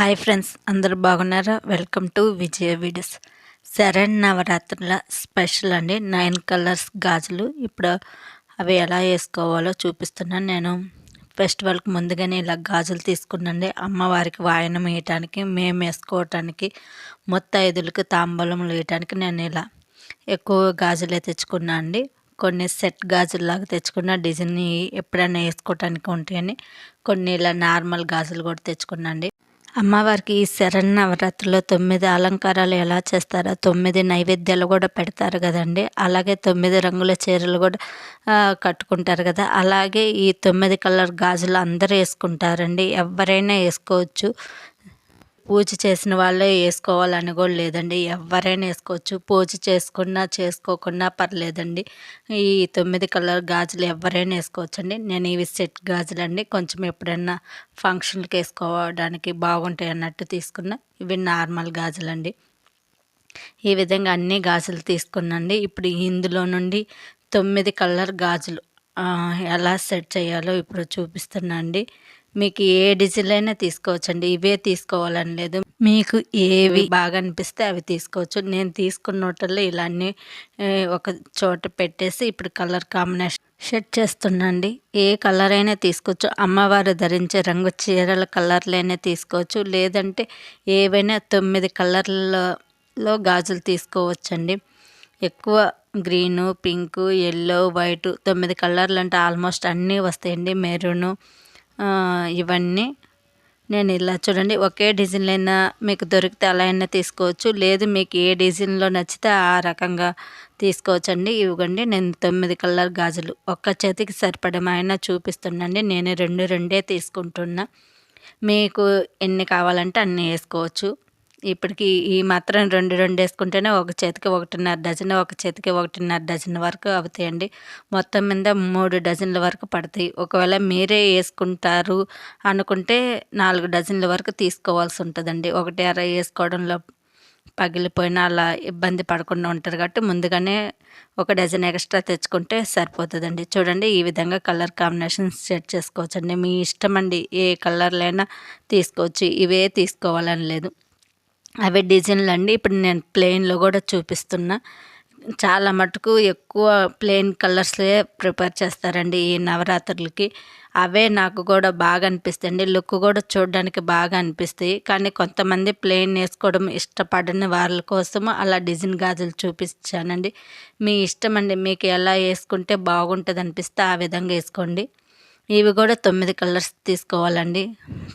Hi friends, అందరూ బాగున్నారా? Welcome to Vijaya videos. శరన్నవరాత్రుల స్పెషల్ అండి 9 కలర్స్ గాజులు. ఇప్పుడు అవి ఎలా వేసుకోవాలో చూపిస్తున్నాను. నేను ఫెస్టివల్కి ముందుగానే ఇలా గాజులు తీసుకున్నాండి. అమ్మవారికి వాయనం వేయటానికి, మేము వేసుకోవటానికి, ముత్తైదులకు తాంబూలములు వేయటానికి నేను ఇలా ఎక్కువ గాజులే తెచ్చుకున్నా అండి. కొన్ని సెట్ గాజుల్లాగా తెచ్చుకున్న డిజైన్ ఎప్పుడైనా వేసుకోవటానికి ఉంటాయని కొన్ని ఇలా నార్మల్ గాజులు కూడా తెచ్చుకున్నాండి. అమ్మవారికి ఈ శరన్నవరాత్రిలో 9 అలంకారాలు ఎలా చేస్తారో 9 నైవేద్యాలు కూడా పెడతారు కదండి. అలాగే 9 రంగుల చీరలు కూడా కట్టుకుంటారు కదా. అలాగే ఈ 9 కలర్ గాజులు అందరూ వేసుకుంటారండి. ఎవరైనా వేసుకోవచ్చు. పూజ చేసిన వాళ్ళే వేసుకోవాలని కూడా లేదండి. ఎవరైనా వేసుకోవచ్చు. పూజ చేసుకున్నా చేసుకోకున్నా పర్లేదండి. ఈ 9 కలర్ గాజులు ఎవరైనా వేసుకోవచ్చండి. నేను ఇవి సెట్ గాజులు అండి. కొంచెం ఎప్పుడైనా ఫంక్షన్కి వేసుకోవడానికి బాగుంటాయి అన్నట్టు తీసుకున్న. ఇవి నార్మల్ గాజులండి. ఈ విధంగా అన్ని గాజులు తీసుకున్నాండి. ఇప్పుడు ఇందులో నుండి 9 కలర్ గాజులు ఎలా సెట్ చేయాలో ఇప్పుడు చూపిస్తున్నా అండి. మీకు ఏ డిజైన్ అయినా తీసుకోవచ్చండి. ఇవే తీసుకోవాలని లేదు. మీకు ఏవి బాగా అనిపిస్తే అవి తీసుకోవచ్చు. నేను తీసుకున్నట్లో ఇలా అన్నీ ఒక చోట పెట్టేసి ఇప్పుడు కలర్ కాంబినేషన్ సెట్ చేస్తున్నాండి. ఏ కలర్ అయినా తీసుకోవచ్చు. అమ్మవారు ధరించే రంగు చీరల కలర్లైనా తీసుకోవచ్చు. లేదంటే ఏవైనా 9 కలర్లలో గాజులు తీసుకోవచ్చండి. ఎక్కువ గ్రీను, పింకు, ఎల్లో, వైటు 9 కలర్లు అంటే ఆల్మోస్ట్ అన్నీ వస్తాయండి. మెరూను ఇవన్నీ నేను ఇలా చూడండి. ఒకే డిజైన్లో అయినా మీకు దొరికితే అలా అయినా తీసుకోవచ్చు. లేదు మీకు ఏ డిజైన్లో నచ్చితే ఆ రకంగా తీసుకోవచ్చండి. ఇవ్వండి నేను 9 కలర్ గాజులు ఒక్క చేతికి సరిపడమైనా చూపిస్తున్నాండి. నేను రెండే తీసుకుంటున్నా. మీకు ఎన్ని కావాలంటే అన్నీ వేసుకోవచ్చు. ఇప్పటికి ఈ మాత్రం రెండు వేసుకుంటేనే ఒక చేతికి 1.5 డజన్, ఒక చేతికి 1.5 డజన్ వరకు అవుతాయండి. మొత్తం మీద 3 డజన్ల వరకు పడతాయి. ఒకవేళ మీరే వేసుకుంటారు అనుకుంటే 4 డజన్ల వరకు తీసుకోవాల్సి ఉంటుందండి. 1.5 వేసుకోవడంలో పగిలిపోయినా అలా ఇబ్బంది పడకుండా ఉంటారు కాబట్టి ముందుగానే 1 డజన్ ఎక్స్ట్రా తెచ్చుకుంటే సరిపోతుందండి. చూడండి ఈ విధంగా కలర్ కాంబినేషన్ సెట్ చేసుకోవచ్చండి. మీ ఇష్టం అండి. ఏ కలర్లైనా తీసుకోవచ్చు. ఇవే తీసుకోవాలని లేదు. అవి డిజైన్లు అండి. ఇప్పుడు నేను ప్లెయిన్లో కూడా చూపిస్తున్నా. చాలా మటుకు ఎక్కువ ప్లెయిన్ కలర్సే ప్రిపేర్ చేస్తారండి ఈ నవరాత్రులకి. అవే నాకు కూడా బాగా అనిపిస్తాయండి. లుక్ కూడా చూడడానికి బాగా అనిపిస్తాయి. కానీ కొంతమంది ప్లెయిన్ వేసుకోవడం ఇష్టపడని వాళ్ళ కోసం అలా డిజైన్ గాజులు చూపించానండి. మీ ఇష్టం అండి. మీకు ఎలా వేసుకుంటే బాగుంటుంది అనిపిస్తే ఆ విధంగా వేసుకోండి. ఇవి కూడా 9 కలర్స్ తీసుకోవాలండి.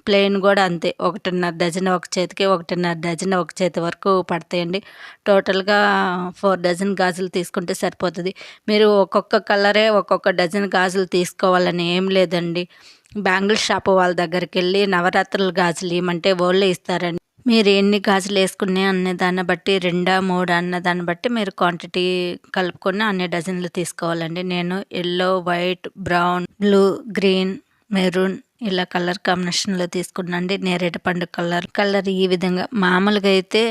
ప్లెయిన్ కూడా అంతే. 1.5 డజన్ ఒక చేతికి, 1.5 డజన్ ఒక చేతి వరకు పడతాయండి. టోటల్గా 4 డజన్ గాజులు తీసుకుంటే సరిపోతుంది. మీరు ఒక్కొక్క కలరే ఒక్కొక్క డజన్ గాజులు తీసుకోవాలని ఏం లేదండి. బ్యాంగిల్ షాపు వాళ్ళ దగ్గరికి వెళ్ళి నవరాత్రుల గాజులు ఇవ్వమంటే వాళ్ళే ఇస్తారండి. మీరు ఎన్ని గాజులు వేసుకునే అనే దాన్ని బట్టి 2, 3 అన్న దాన్ని బట్టి మీరు క్వాంటిటీ కలుపుకొని అన్ని డజన్లు తీసుకోవాలండి. నేను yellow, white, brown, blue, green, maroon ఇలా కలర్ కాంబినేషన్లో తీసుకున్నాండి. నేరేడు పండు కలర్ ఈ విధంగా. మామూలుగా అయితే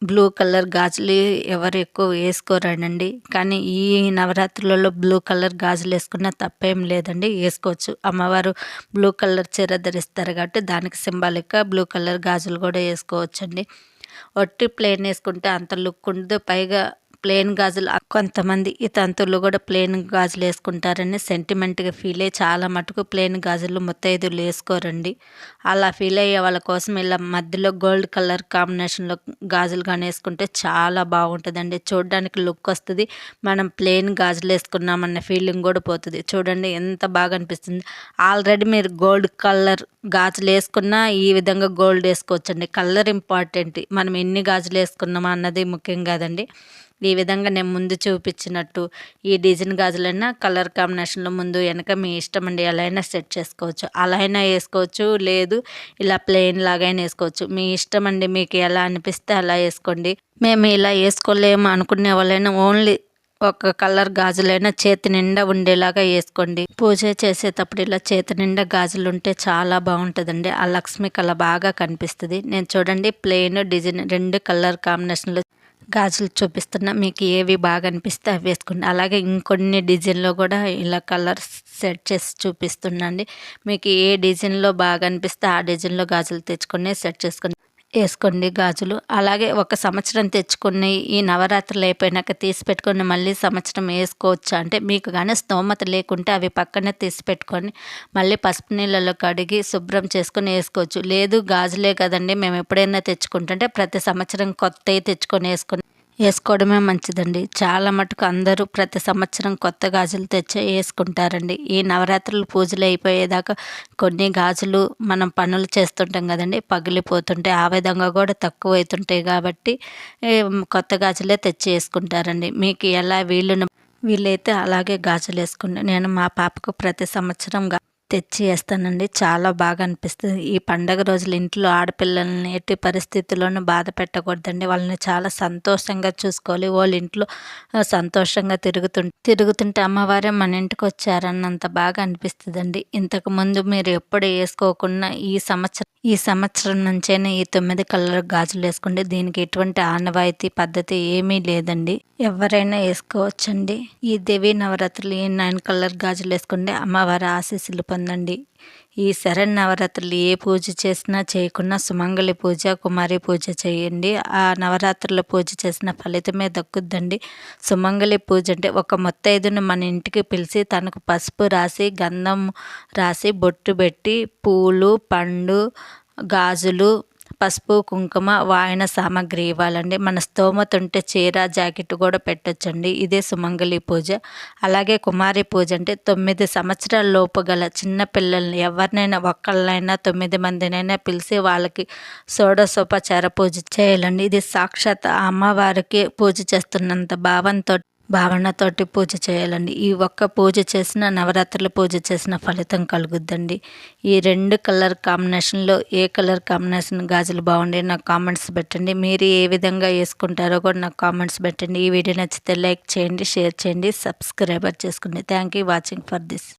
బ్లూ కలర్ గాజులు ఎవరు ఎక్కువ వేసుకోరండి. కానీ ఈ నవరాత్రులలో బ్లూ కలర్ గాజులు వేసుకున్న తప్పేం లేదండి. వేసుకోవచ్చు. అమ్మవారు బ్లూ కలర్ చీర ధరిస్తారు కాబట్టి దానికి సింబాలిక్గా బ్లూ కలర్ గాజులు కూడా వేసుకోవచ్చండి. ఒట్టి ప్లెయిన్ వేసుకుంటే అంత లుక్ ఉండదు. పైగా ప్లెయిన్ గాజులు కొంతమంది ఈ తంతులు కూడా ప్లెయిన్ గాజులు వేసుకుంటారని సెంటిమెంట్గా ఫీల్ అయ్యి చాలా మటుకు ప్లెయిన్ గాజులు ముత్తైదులు వేసుకోరండి. అలా ఫీల్ అయ్యే వాళ్ళ కోసం ఇలా మధ్యలో గోల్డ్ కలర్ కాంబినేషన్లో గాజులు కానీ వేసుకుంటే చాలా బాగుంటుందండి. చూడడానికి లుక్ వస్తుంది. మనం ప్లెయిన్ గాజులు వేసుకున్నామన్న ఫీలింగ్ కూడా పోతుంది. చూడండి ఎంత బాగా అనిపిస్తుంది. ఆల్రెడీ మీరు గోల్డ్ కలర్ గాజులు వేసుకున్నా ఈ విధంగా గోల్డ్ వేసుకోవచ్చండి. Colour important. మనం ఎన్ని గాజులు వేసుకున్నామా అన్నది ముఖ్యం కాదండి. ఈ విధంగా నేను ముందు చూపించినట్టు ఈ డిజైన్ గాజులైనా కలర్ కాంబినేషన్లో ముందు వెనక మీ ఇష్టం అండి. ఎలా అయినా సెట్ చేసుకోవచ్చు. అలా అయినా వేసుకోవచ్చు. లేదు ఇలా ప్లెయిన్ లాగైనా వేసుకోవచ్చు. మీ ఇష్టం అండి. మీకు ఎలా అనిపిస్తే అలా వేసుకోండి. మేము ఇలా వేసుకోలేము అనుకునే వాళ్ళైనా ఓన్లీ ఒక కలర్ గాజులైనా చేతి నిండా ఉండేలాగా వేసుకోండి. పూజ చేసేటప్పుడు ఇలా చేతి నిండా గాజులు ఉంటే చాలా బాగుంటుందండి. ఆ లక్ష్మి కళ బాగా కనిపిస్తుంది. నేను చూడండి ప్లెయిన్ డిజైన్ 2 కలర్ కాంబినేషన్లో గాజులు చూపిస్తున్నా. మీకు ఏవి బాగా అనిపిస్తే అవి వేసుకోండి. అలాగే ఇంకొన్ని డిజైన్లో కూడా ఇలా కలర్ సెట్ చేసి చూపిస్తున్నాండి. మీకు ఏ డిజైన్లో బాగా అనిపిస్తే ఆ డిజైన్లో గాజులు తెచ్చుకొని సెట్ చేసుకోండి. వేసుకోండి గాజులు. అలాగే ఒక సంవత్సరం తెచ్చుకొని ఈ నవరాత్రులు అయిపోయినాక తీసి పెట్టుకొని మళ్ళీ సంవత్సరం వేసుకోవచ్చా అంటే, మీకు కానీ స్తోమత లేకుంటే అవి పక్కనే తీసి పెట్టుకొని మళ్ళీ పసుపు నీళ్ళలో కడిగి శుభ్రం చేసుకొని వేసుకోవచ్చు. లేదు గాజులే కదండి మేము ఎప్పుడైనా తెచ్చుకుంటుంటే ప్రతి సంవత్సరం కొత్తవి తెచ్చుకొని వేసుకోవడమే మంచిదండి. చాలా మటుకు అందరూ ప్రతి సంవత్సరం కొత్త గాజులు తెచ్చి వేసుకుంటారండి. ఈ నవరాత్రులు పూజలు అయిపోయేదాకా కొన్ని గాజులు మనం పనులు చేస్తుంటాం కదండి, పగిలిపోతుంటాయి. ఆ విధంగా కూడా తక్కువ అవుతుంటాయి కాబట్టి కొత్త గాజులే తెచ్చి వేసుకుంటారండి. మీకు ఎలా వీలైతే అలాగే గాజులు వేసుకోండి. నేను మా పాపకు ప్రతి సంవత్సరం తెచ్చి వేస్తానండి. చాలా బాగా అనిపిస్తుంది. ఈ పండగ రోజులు ఇంట్లో ఆడపిల్లల్ని ఎట్టి పరిస్థితుల్లోనూ బాధ పెట్టకూడదండి. వాళ్ళని చాలా సంతోషంగా చూసుకోవాలి. వాళ్ళ ఇంట్లో సంతోషంగా తిరుగుతుంటే అమ్మవారే మన ఇంటికి వచ్చారన్నంత బాగా అనిపిస్తుందండి. ఇంతకుముందు మీరు ఎప్పుడు వేసుకోకుండా ఈ సంవత్సరం నుంచైనా ఈ 9 కలర్ గాజులు వేసుకోండి. దీనికి ఎటువంటి ఆనవాయితీ పద్ధతి ఏమీ లేదండి. ఎవరైనా వేసుకోవచ్చండి. ఈ దేవీ నవరాత్రులు ఈ 9 కలర్ గాజులు వేసుకోండి. అమ్మవారి ఆశీస్సులు పొందండి. ఈ శరన్నవరాత్రులు ఏ పూజ చేసినా చేయకున్నా సుమంగళి పూజ, కుమారి పూజ చేయండి. ఆ నవరాత్రుల పూజ చేసిన ఫలితమే దక్కుద్దండి. సుమంగళి పూజ అంటే ఒక ముత్తైదును మన ఇంటికి పిలిచి తనకు పసుపు రాసి, గంధం రాసి, బొట్టు పెట్టి, పూలు, పండు, గాజులు, పసుపు, కుంకుమ, వాయన సామాగ్రి ఇవ్వాలండి. మన స్తోమత ఉంటే చీర, జాకెట్ కూడా పెట్టొచ్చండి. ఇదే సుమంగళి పూజ. అలాగే కుమారి పూజ అంటే 9 సంవత్సరాల లోపు గల చిన్న పిల్లల్ని ఎవరినైనా ఒక్కళ్ళనైనా 9 మందినైనా పిలిచి వాళ్ళకి షోడశోపచార పూజ చేయాలండి. ఇది సాక్షాత్ అమ్మవారికి పూజ చేస్తున్నంత భావనతోటి పూజ చేయాలండి. ఈ ఒక్క పూజ చేసిన నవరాత్రుల పూజ చేసిన ఫలితం కలుగుద్దండి. ఈ 2 కలర్ కాంబినేషన్లో ఏ కలర్ కాంబినేషన్ గాజులు బాగుండే నాకు కామెంట్స్ పెట్టండి. మీరు ఏ విధంగా వేసుకుంటారో కూడా నాకు కామెంట్స్ పెట్టండి. ఈ వీడియో నచ్చితే లైక్ చేయండి, షేర్ చేయండి, సబ్స్క్రైబర్ చేసుకోండి. Thank you watching for this.